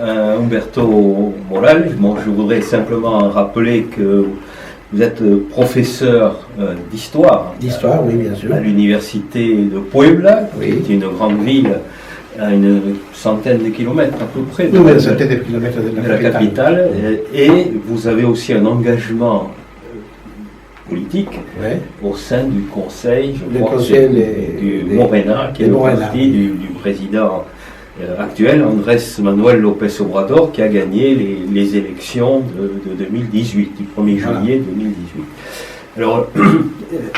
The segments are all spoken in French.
Humberto Moral. Bon, je voudrais simplement rappeler que vous êtes professeur d'histoire. D'histoire, oui, bien sûr. À l'université de Puebla, Oui. qui est une grande ville à une centaine de kilomètres à peu près Oui, une centaine de kilomètres de la capitale. Et vous avez aussi un engagement politique Ouais. au sein du conseil, je Le crois, conseil du Morena, qui est le parti du président actuel, Andrés Manuel López Obrador, qui a gagné les élections de 2018, du 1er juillet 2018. Alors,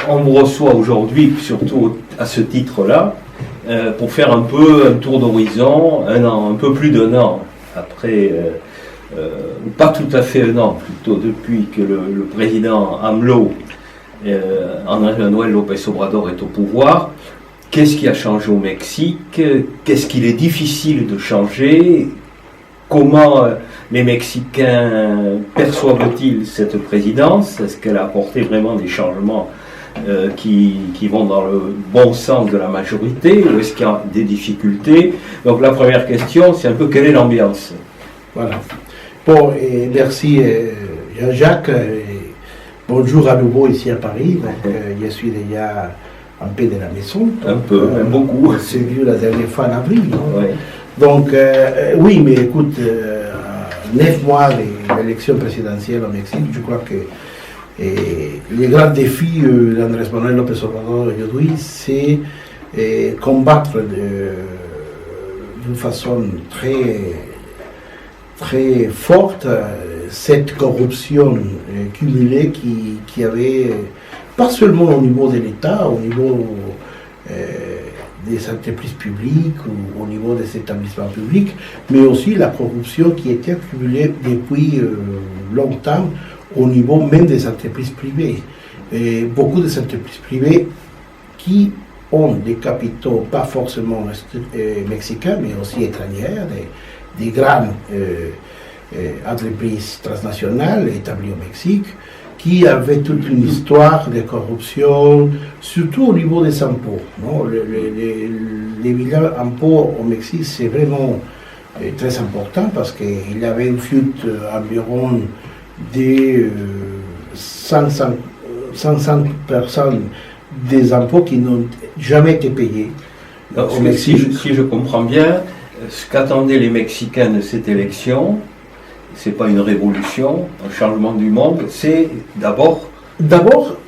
on vous reçoit aujourd'hui, surtout à ce titre-là, pour faire un peu un tour d'horizon, un peu plus d'un an après, pas tout à fait un an, plutôt depuis que le président AMLO, Andrés Manuel López Obrador, est au pouvoir. Qu'est-ce qui a changé au Mexique? Qu'est-ce qu'il est difficile de changer? Comment les Mexicains perçoivent-ils cette présidence? Est-ce qu'elle a apporté vraiment des changements qui vont dans le bon sens de la majorité, ou est-ce qu'il y a des difficultés? Donc la première question, c'est un peu quelle est l'ambiance? Voilà. Bon, et merci Jean-Jacques. Bonjour à nouveau ici à Paris. Donc, je suis déjà un peu de la maison. Un peu, même beaucoup. On s'est vu la dernière fois en avril. Ouais. Donc, oui, mais écoute, 9 mois de l'élection présidentielle au Mexique, je crois que le grand défi d'Andrés Manuel López Obrador aujourd'hui, c'est combattre d'une façon très forte cette corruption cumulée qui avait, pas seulement au niveau de l'État, au niveau des entreprises publiques ou au niveau des établissements publics, mais aussi la corruption qui était accumulée depuis longtemps au niveau même des entreprises privées. Et beaucoup des entreprises privées qui ont des capitaux pas forcément mexicains, mais aussi étrangères, des grandes entreprises transnationales établies au Mexique, qui avaient toute une histoire de corruption, surtout au niveau des impôts. Non? Les bilans impôts au Mexique, c'est vraiment très important parce qu'il y avait une fuite environ de 500% des impôts qui n'ont jamais été payés. Donc, si je comprends bien, ce qu'attendaient les Mexicains de cette élection, c'est pas une révolution, un changement du monde, c'est d'abord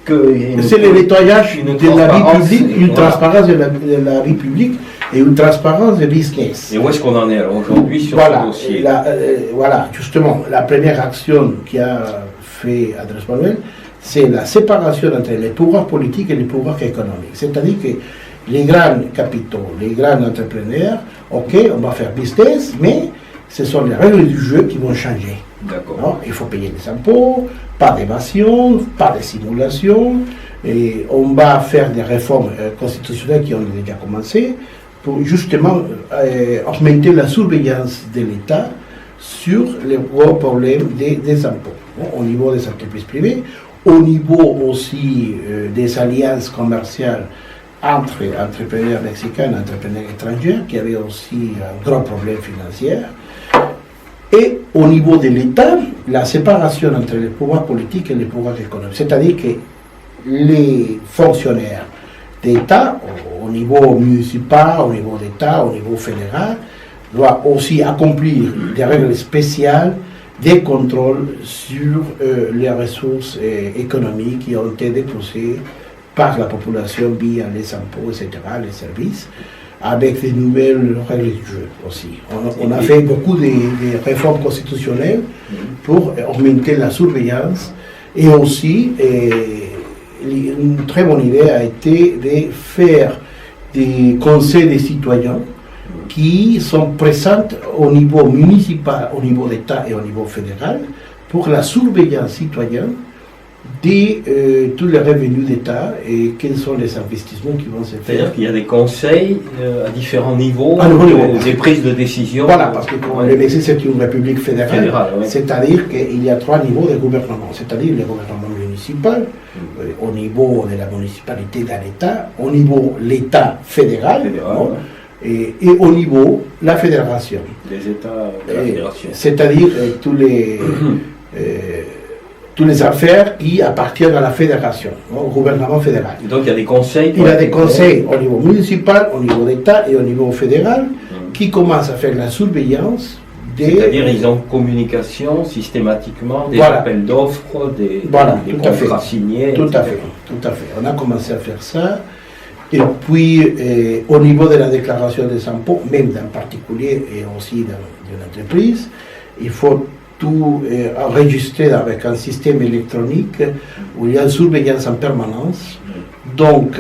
que c'est le nettoyage de la vie publique, une transparence de la vie publique et une transparence de business. Et où est-ce qu'on en est alors aujourd'hui sur ce dossier? Voilà, justement, la première action qu'a fait Andrés Manuel, c'est la séparation entre les pouvoirs politiques et les pouvoirs économiques. C'est-à-dire que les grands capitaux, les grands entrepreneurs, ok, on va faire business, mais ce sont les règles du jeu qui vont changer. D'accord. Il faut payer des impôts, pas d'évasion, pas de simulation, et on va faire des réformes constitutionnelles qui ont déjà commencé pour justement augmenter la surveillance de l'État sur les gros problèmes des impôts, au niveau des entreprises privées, au niveau aussi des alliances commerciales entre entrepreneurs mexicains et entrepreneurs étrangers, qui avaient aussi un grand problème financier. Et au niveau de l'État, la séparation entre les pouvoirs politiques et les pouvoirs économiques. C'est-à-dire que les fonctionnaires d'État, au niveau municipal, au niveau d'État, au niveau fédéral, doivent aussi accomplir des règles spéciales, des contrôles sur les ressources économiques qui ont été déposées par la population via les impôts, etc., les services, avec des nouvelles règles du jeu aussi. On a fait beaucoup de réformes constitutionnelles pour augmenter la surveillance et aussi, une très bonne idée a été de faire des conseils des citoyens qui sont présents au niveau municipal, au niveau d'État et au niveau fédéral pour la surveillance citoyenne de tous les revenus d'État et quels sont les investissements qui vont se faire. C'est-à-dire qu'il y a des conseils à différents niveaux, des prises de décision. Voilà, parce que le Mexique c'est une république fédérale, oui. C'est-à-dire qu'il y a 3 niveaux de gouvernement, c'est-à-dire le gouvernement municipal, au niveau de la municipalité de l'État, au niveau de l'État fédéral, et au niveau la fédération. Les États de la fédération. C'est-à-dire toutes les affaires qui appartiennent à la fédération, au gouvernement fédéral. Et donc il y a des conseils. Il y a des conseils au niveau municipal, au niveau d'État et au niveau fédéral qui commencent à faire la surveillance. C'est-à-dire ils ont communication systématiquement des appels d'offres, des contrats signés. Tout à fait. On a commencé à faire ça. Et puis, au niveau de la déclaration des impôts, même en particulier et aussi dans l'entreprise, il faut tout enregistrer avec un système électronique où il y a une surveillance en permanence. Donc,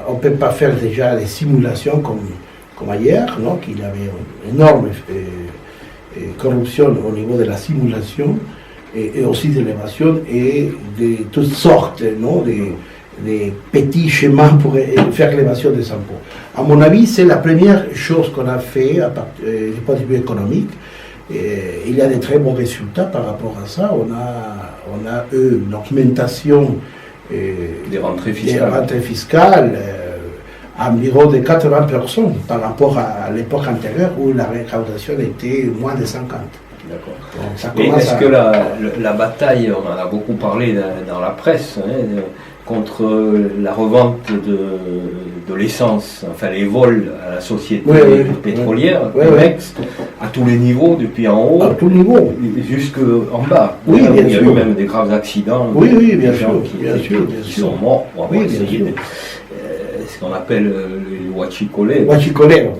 on ne peut pas faire déjà des simulations comme ailleurs, non, qu'il y avait une énorme corruption au niveau de la simulation et aussi de l'évasion et de toutes sortes, non, des petits schémas pour faire l'évasion des impôts. À mon avis, c'est la première chose qu'on a fait du point de vue économique. Et il y a de très bons résultats par rapport à ça. On a eu une augmentation des rentrées fiscales environ de 80% par rapport à l'époque antérieure où la récaudation était moins de 50%. D'accord. Mais est-ce que la bataille, on en a beaucoup parlé dans la presse, contre la revente de l'essence, enfin les vols à la société pétrolière, Pemex, à tous les niveaux, depuis en haut, jusqu'en bas. Oui, il y a eu même des graves accidents. Oui, bien sûr. Qui sont morts pour avoir essayé ce qu'on appelle le huachicolero.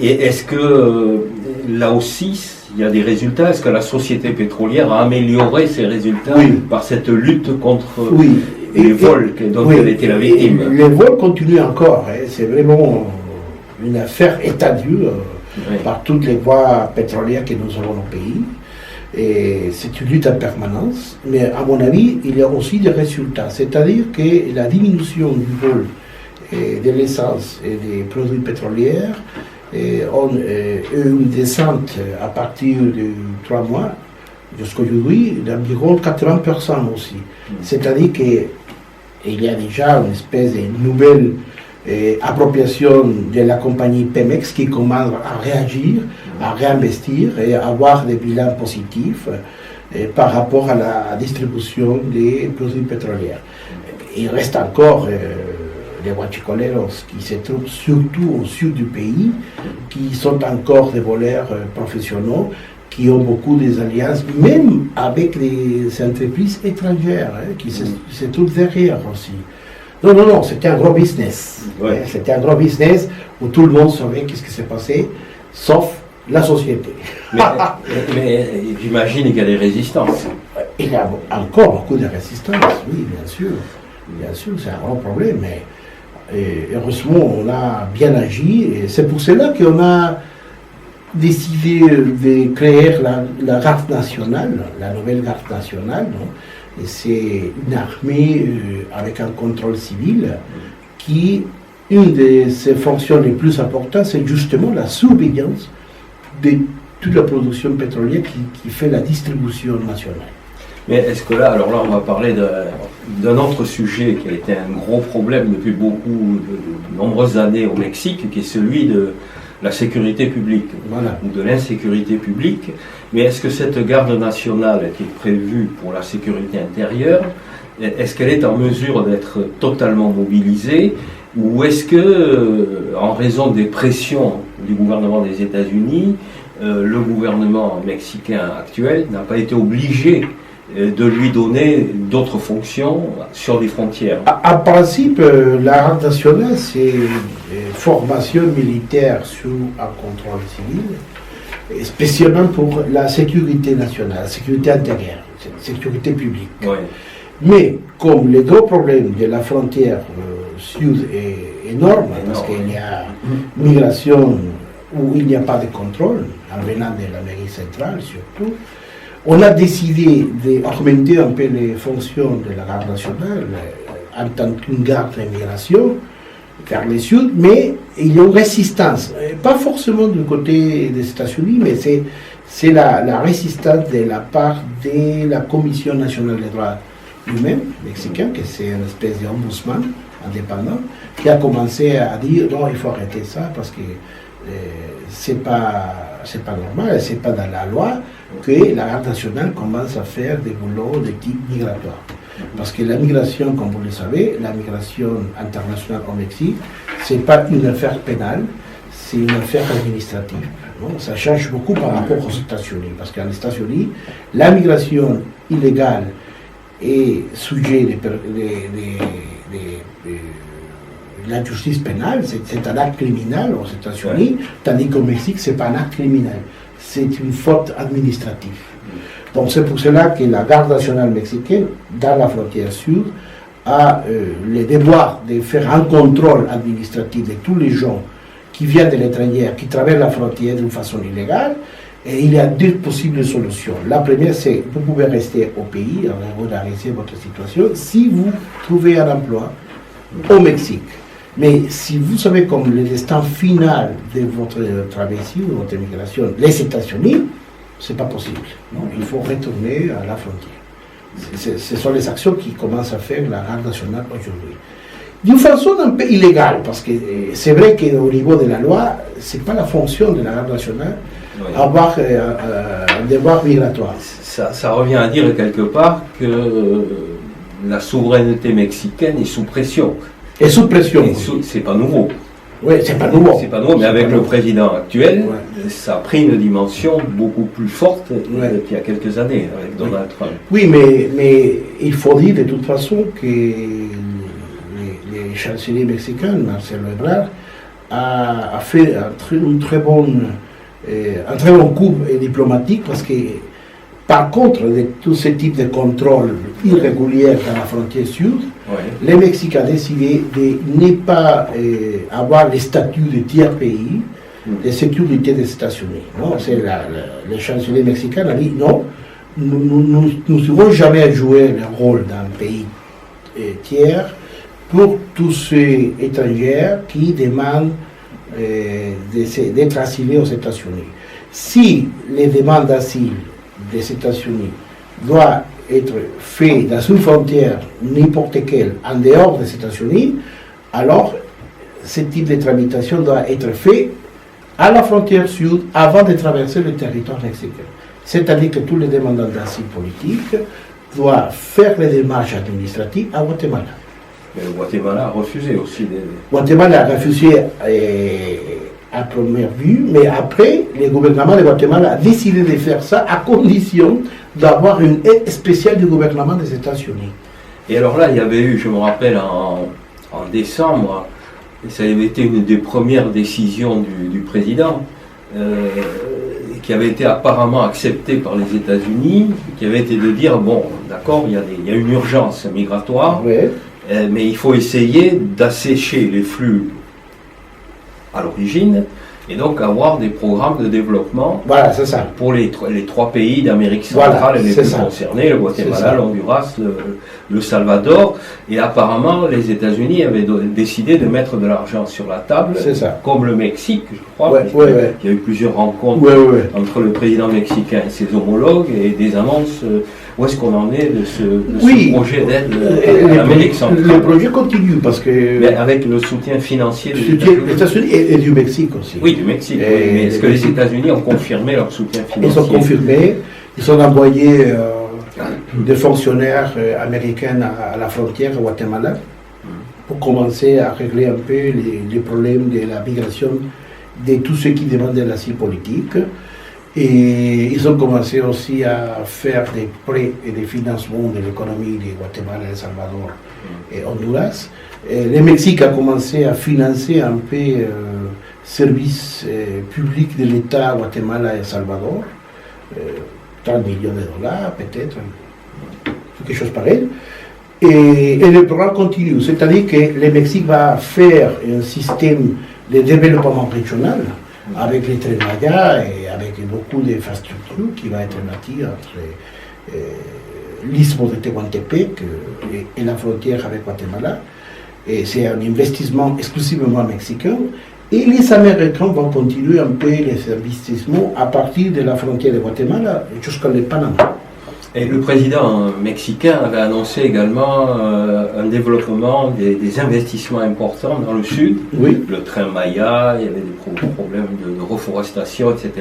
Et est-ce que là aussi, il y a des résultats? Est-ce que la société pétrolière a amélioré ses résultats par cette lutte contre les vols dont elle était la victime? Les vols continuent encore. C'est vraiment une affaire étendue par toutes les voies pétrolières que nous avons au pays. Et c'est une lutte en permanence. Mais à mon avis, il y a aussi des résultats. C'est-à-dire que la diminution du vol de l'essence et des produits pétroliers ont une descente à partir de 3 mois jusqu'aujourd'hui d'environ 80% aussi. C'est-à-dire qu'il y a déjà une espèce de nouvelle appropriation de la compagnie Pemex qui commence à réagir, à réinvestir et à avoir des bilans positifs par rapport à la distribution des produits pétroliers. Il reste encore les huachicoleros qui se trouvent surtout au sud du pays, qui sont encore des voleurs professionnels, qui ont beaucoup des alliances, même avec les entreprises étrangères qui se trouvent derrière aussi. Non, c'était un gros business. C'était un gros business où tout le monde savait qu'est-ce qui s'est passé, sauf la société. Mais j'imagine qu'il y a des résistances. Il y a encore beaucoup de résistances, oui, bien sûr. Bien sûr, c'est un grand problème, mais heureusement, on a bien agi. Et c'est pour cela qu'on a décidé de créer la garde nationale, la nouvelle garde nationale. Et c'est une armée avec un contrôle civil qui, une de ses fonctions les plus importantes, c'est justement la surveillance de toute la production pétrolière qui fait la distribution nationale. Mais est-ce que là, alors là, on va parler d'un autre sujet qui a été un gros problème depuis de nombreuses années au Mexique, qui est celui de la sécurité publique, ou de l'insécurité publique. Mais est-ce que cette garde nationale qui est prévue pour la sécurité intérieure, est-ce qu'elle est en mesure d'être totalement mobilisée, ou est-ce que, en raison des pressions du gouvernement des États-Unis, le gouvernement mexicain actuel n'a pas été obligé de lui donner d'autres fonctions sur les frontières? En principe, la garde nationale, c'est une formation militaire sous un contrôle civil, spécialement pour la sécurité nationale, la sécurité intérieure, la sécurité publique. Mais comme le gros problème de la frontière sud est énorme, parce qu'il y a migration où il n'y a pas de contrôle, en venant de l'Amérique centrale surtout, on a décidé d'augmenter un peu les fonctions de la garde nationale en tant qu'une garde d'immigration vers le sud, mais il y a une résistance, pas forcément du côté des États-Unis, mais c'est la résistance de la part de la Commission nationale des droits humains mexicaine, que c'est une espèce d'ombudsman indépendant, qui a commencé à dire non, il faut arrêter ça parce que c'est pas normal, c'est pas dans la loi que la garde nationale commence à faire des boulots de type migratoire. Parce que la migration, comme vous le savez, la migration internationale au Mexique, c'est pas une affaire pénale, c'est une affaire administrative. Non, ça change beaucoup par rapport aux États-Unis, parce qu'en États-Unis, la migration illégale est sujet de la justice pénale, c'est un acte criminel aux États-Unis, tandis qu'au Mexique, ce n'est pas un acte criminel, c'est une faute administrative. Donc c'est pour cela que la garde nationale mexicaine, dans la frontière sud, a le devoir de faire un contrôle administratif de tous les gens qui viennent de l'étranger, qui traversent la frontière d'une façon illégale. Et il y a deux possibles solutions. La première, c'est vous pouvez rester au pays, régulariser votre situation, si vous trouvez un emploi au Mexique. Mais si vous savez comme le destin final de votre traversée ou de votre migration, les États-Unis, ce n'est pas possible. Non, il faut retourner à la frontière. Ce sont les actions qui commencent à faire la garde nationale aujourd'hui. D'une façon un peu illégale, parce que c'est vrai qu'au niveau de la loi, ce n'est pas la fonction de la garde nationale avoir un devoir migratoire. Ça revient à dire quelque part que la souveraineté mexicaine est sous pression. Et sous pression. C'est pas nouveau. Oui, c'est pas nouveau. C'est pas nouveau, mais avec le président actuel, ça a pris une dimension beaucoup plus forte qu'il y a quelques années avec Donald Trump. Oui, mais il faut dire de toute façon que le chancelier mexicain, Marcelo Ebrard, a fait un très bon coup diplomatique parce que, par contre, de tous ces types de contrôles irréguliers dans la frontière sud, les Mexicains ont décidé de ne pas avoir le statut de tiers pays de sécurité des États-Unis. Le chancelier mexicain a dit non, nous n'aurons jamais joué le rôle d'un pays tiers pour tous ces étrangers qui demandent d'être assimilés aux États-Unis. Si les demandes d'asile des États-Unis doivent être faites dans une frontière n'importe quelle en dehors des États-Unis, alors ce type de tramitation doit être fait à la frontière sud avant de traverser le territoire mexicain. C'est-à-dire que tous les demandeurs d'asile politique doivent faire les démarches administratives à Guatemala. Mais le Guatemala a refusé aussi. Guatemala a refusé à première vue, mais après, le gouvernement de Guatemala a décidé de faire ça à condition d'avoir une aide spéciale du gouvernement des États-Unis. Et alors là, il y avait eu, je me rappelle, en décembre, et ça avait été une des premières décisions du président, qui avait été apparemment acceptée par les États-Unis, qui avait été de dire, bon, d'accord, il y a une urgence migratoire, mais il faut essayer d'assécher les flux à l'origine, et donc avoir des programmes de développement pour les trois pays d'Amérique centrale les plus concernés, le Guatemala, l'Honduras, le Salvador, et apparemment les États-Unis avaient décidé de mettre de l'argent sur la table, comme le Mexique, je crois. Il y a eu plusieurs rencontres entre le président mexicain et ses homologues, et des annonces. Où est-ce qu'on en est de ce projet d'aide à l'Amérique centrale? Le projet continue parce que... Mais avec le soutien financier des États-Unis et du Mexique aussi. Oui, du Mexique. Mais est-ce que les États-Unis ont confirmé leur soutien financier? Ils ont confirmé. Ils ont envoyé des fonctionnaires américains à la frontière à Guatemala pour commencer à régler un peu les problèmes de la migration de tous ceux qui demandent l'asile politique. Et ils ont commencé aussi à faire des prêts et des financements de l'économie de Guatemala, El Salvador et Honduras. Et le Mexique a commencé à financer un peu services publics de l'État à Guatemala et El Salvador, 30 millions de dollars peut-être, quelque chose pareil. Et le programme continue, c'est-à-dire que le Mexique va faire un système de développement régional avec les trains Maya et avec beaucoup d'infrastructures qui va être bâti entre l'isthme de Tehuantepec et la frontière avec Guatemala. Et c'est un investissement exclusivement mexicain. Et les Américains vont continuer un peu les investissements à partir de la frontière de Guatemala jusqu'au Panama. Et le président mexicain avait annoncé également un développement des investissements importants dans le sud. Oui. Le train Maya, il y avait des problèmes de reforestation, etc.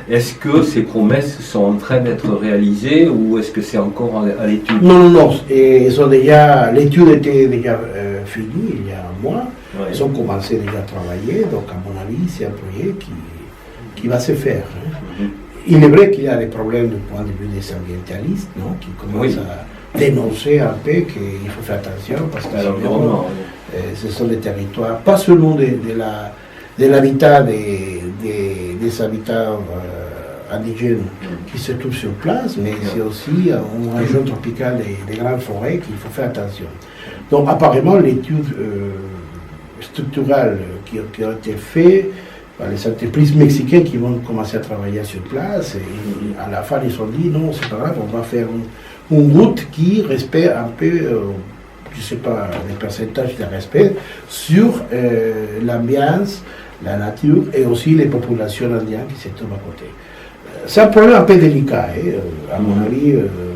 Est-ce que ces promesses sont en train d'être réalisées ou est-ce que c'est encore à l'étude? Non. Et l'étude était déjà finie il y a un mois. Ouais. Ils ont commencé déjà à travailler. Donc, à mon avis, c'est un projet qui va se faire. Hein. Il est vrai qu'il y a des problèmes du point de vue des ambientalistes, non, qui commencent à dénoncer un peu qu'il faut faire attention parce que ce sont des territoires, pas seulement de l'habitat des habitants indigènes qui se trouvent sur place, mais c'est aussi une région tropicale des grandes forêts qu'il faut faire attention. Donc apparemment l'étude structurelle qui a été faite par les entreprises mexicaines qui vont commencer à travailler sur place, et à la fin ils se sont dit non, c'est pas grave, on va faire une route qui respecte un peu, je ne sais pas, les pourcentages de respect sur l'ambiance, la nature et aussi les populations indiennes qui se trouvent à côté. C'est un problème un peu délicat, à mon avis,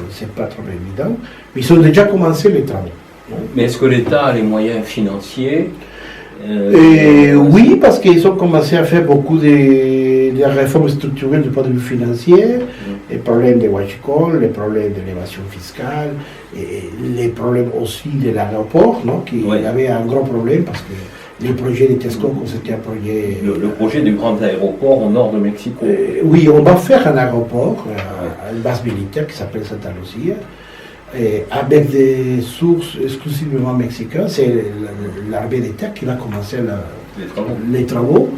c'est pas trop évident, mais ils ont déjà commencé les travaux. Mais est-ce que l'État a les moyens financiers? Oui, parce qu'ils ont commencé à faire beaucoup de réformes structurelles du point de vue financier, les problèmes de Huachicol, les problèmes de l'évasion fiscale, et les problèmes aussi de l'aéroport, qui avait un gros problème parce que les projets de Texcoco, c'était un projet... Le projet du grand aéroport au nord de Mexico. Oui, on va faire un aéroport, une base militaire qui s'appelle Santa Lucia, avec des sources exclusivement mexicaines. C'est l'armée d'État qui va commencer les travaux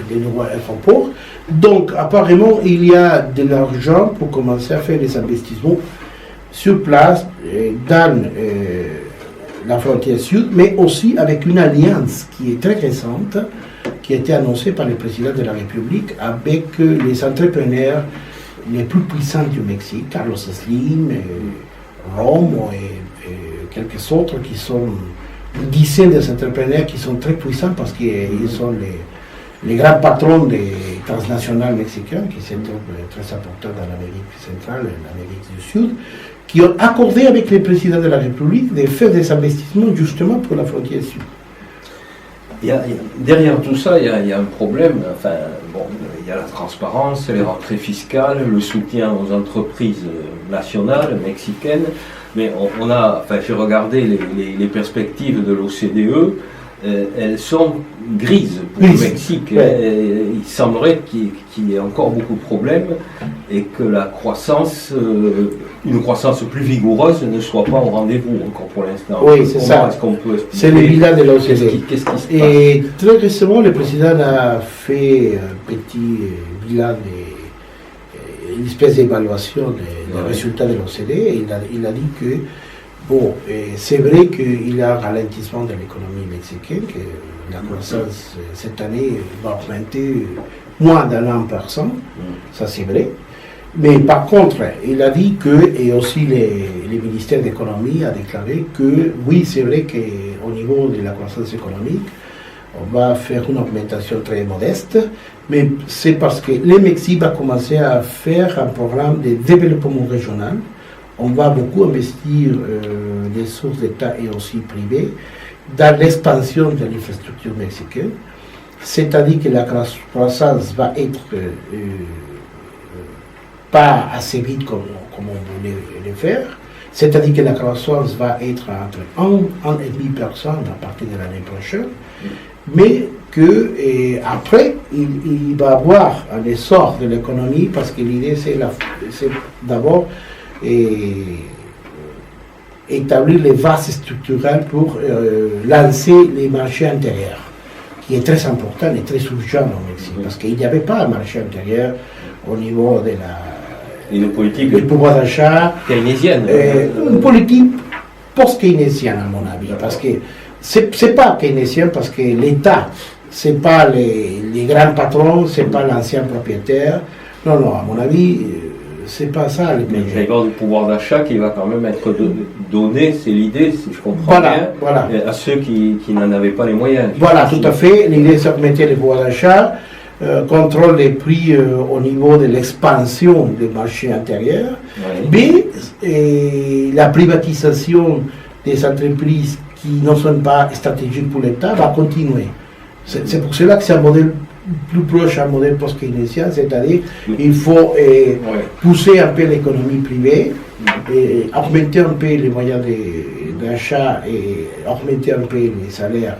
des nouveaux aéroports. Donc apparemment il y a de l'argent pour commencer à faire des investissements sur place dans la frontière sud, mais aussi avec une alliance qui est très récente, qui a été annoncée par le président de la République avec les entrepreneurs les plus puissants du Mexique, Carlos Slim, Rome et quelques autres qui sont une dizaine d'entrepreneurs qui sont très puissants parce qu'ils sont les grands patrons des transnationales mexicaines qui sont très importants dans l'Amérique centrale et l'Amérique du Sud, qui ont accordé avec le président de la République de faire des investissements justement pour la frontière sud. Derrière tout ça, il y a un problème. Enfin, il y a la transparence, les rentrées fiscales, le soutien aux entreprises nationales mexicaines. Mais j'ai regardé les perspectives de l'OCDE. Elles sont grises pour le Mexique. Il semblerait qu'il y ait encore beaucoup de problèmes et que la croissance, une croissance plus vigoureuse, ne soit pas au rendez-vous encore pour l'instant. Oui, c'est ça. C'est le bilan de l'OCDE. Qu'est-ce qui se passe? Et très récemment, le président a fait un petit bilan, une espèce d'évaluation des résultats de l'OCDE. Il a dit que c'est vrai qu'il y a un ralentissement de l'économie mexicaine, que la croissance cette année va augmenter moins d'1%, ça c'est vrai. Mais par contre, il a dit que, et aussi le ministère de l'économie a déclaré que oui, c'est vrai qu'au niveau de la croissance économique, on va faire une augmentation très modeste, mais c'est parce que le Mexique va commencer à faire un programme de développement régional. On va beaucoup investir des sources d'État et aussi privées dans l'expansion de l'infrastructure mexicaine. C'est-à-dire que la croissance va être pas assez vite comme on voulait le faire. C'est-à-dire que la croissance va être entre 1 et 1,5% à partir de l'année prochaine. Mais qu'après, il va y avoir un essor de l'économie parce que l'idée, c'est d'abord établir les bases structurelles pour lancer les marchés intérieurs, qui est très important et très urgent au Mexique, parce qu'il n'y avait pas un marché intérieur au niveau de une politique du pouvoir d'achat keynésienne. Une politique post-keynésienne, à mon avis, parce que c'est pas keynésien, parce que l'État, c'est pas les grands patrons, c'est pas l'ancien propriétaire. Non, à mon avis, c'est pas ça le projet. Mais il va y avoir du pouvoir d'achat qui va quand même être donné, c'est l'idée, si je comprends bien, à ceux qui n'en avaient pas les moyens. Voilà, tout à fait. L'idée, c'est d'augmenter le pouvoir d'achat. contrôle les prix au niveau de l'expansion des marchés intérieurs, Oui. mais la privatisation des entreprises qui ne sont pas stratégiques pour l'État va continuer. C'est pour cela que c'est un modèle plus proche à un modèle post-keynésien, c'est-à-dire qu'il faut pousser un peu l'économie privée, et augmenter un peu les moyens d'achat et augmenter un peu les salaires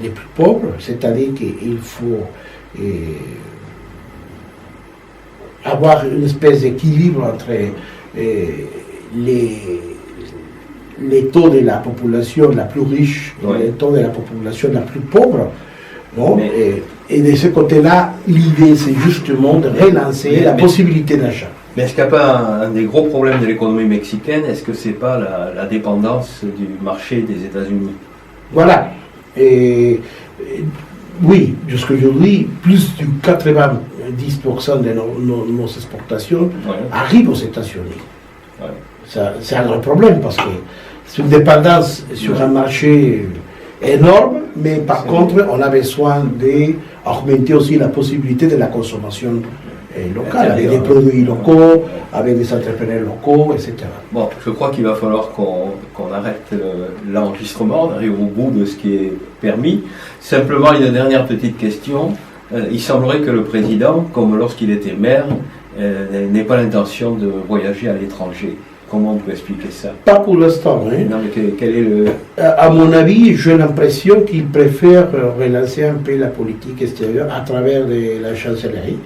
des plus pauvres, c'est-à-dire qu'il faut avoir une espèce d'équilibre entre les taux de la population la plus riche et les taux de la population la plus pauvre. Bon, et de ce côté-là, l'idée, c'est justement de relancer la possibilité d'achat. Mais est-ce qu'il n'y a pas un des gros problèmes de l'économie mexicaine? Est-ce que ce n'est pas la dépendance du marché des États-Unis? Voilà. Oui, jusqu'aujourd'hui, plus de 90% de nos exportations arrivent aux États-Unis. C'est un vrai problème parce que c'est une dépendance sur un marché énorme, mais par contre, on a besoin d'augmenter aussi la possibilité de la consommation locale, avec des produits locaux, avec des entrepreneurs locaux, etc. Bon, je crois qu'il va falloir qu'on arrête l'enregistrement, on arrive au bout de ce qui est permis. Simplement, une dernière petite question. Il semblerait que le président, comme lorsqu'il était maire, n'ait pas l'intention de voyager à l'étranger. Comment on peut expliquer ça? Pas pour l'instant. Hein. Non, mais quel est le... À mon avis, j'ai l'impression qu'il préfère relancer un peu la politique extérieure à travers la chancellerie.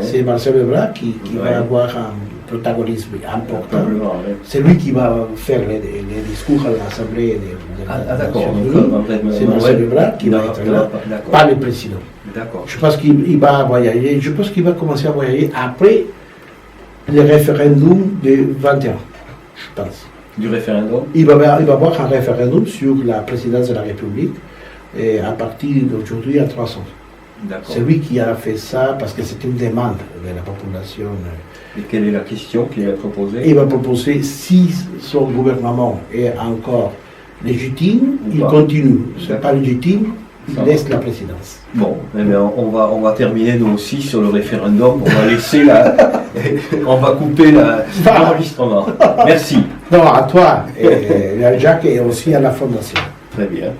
C'est Marcel Ebrard qui va avoir un protagonisme important. C'est lui qui va faire les discours à l'Assemblée des Nations Unies. C'est Marcel Ebrard qui va être là, pas le président. Je pense qu'il va voyager. Je pense qu'il va commencer à voyager après le référendum de 21. Je pense. Du référendum? Il va avoir un référendum sur la présidence de la République et à partir d'aujourd'hui à 300. C'est lui qui a fait ça parce que c'est une demande de la population. Et quelle est la question qu'il va proposer? Il va proposer, si son gouvernement est encore légitime, il continue. Ce n'est pas légitime, il laisse la présidence. Bon, eh bien, on va terminer nous aussi sur le référendum. On va laisser on va couper l'enregistrement. Merci. Non, à toi, Jacques, et aussi à la Fondation. Très bien.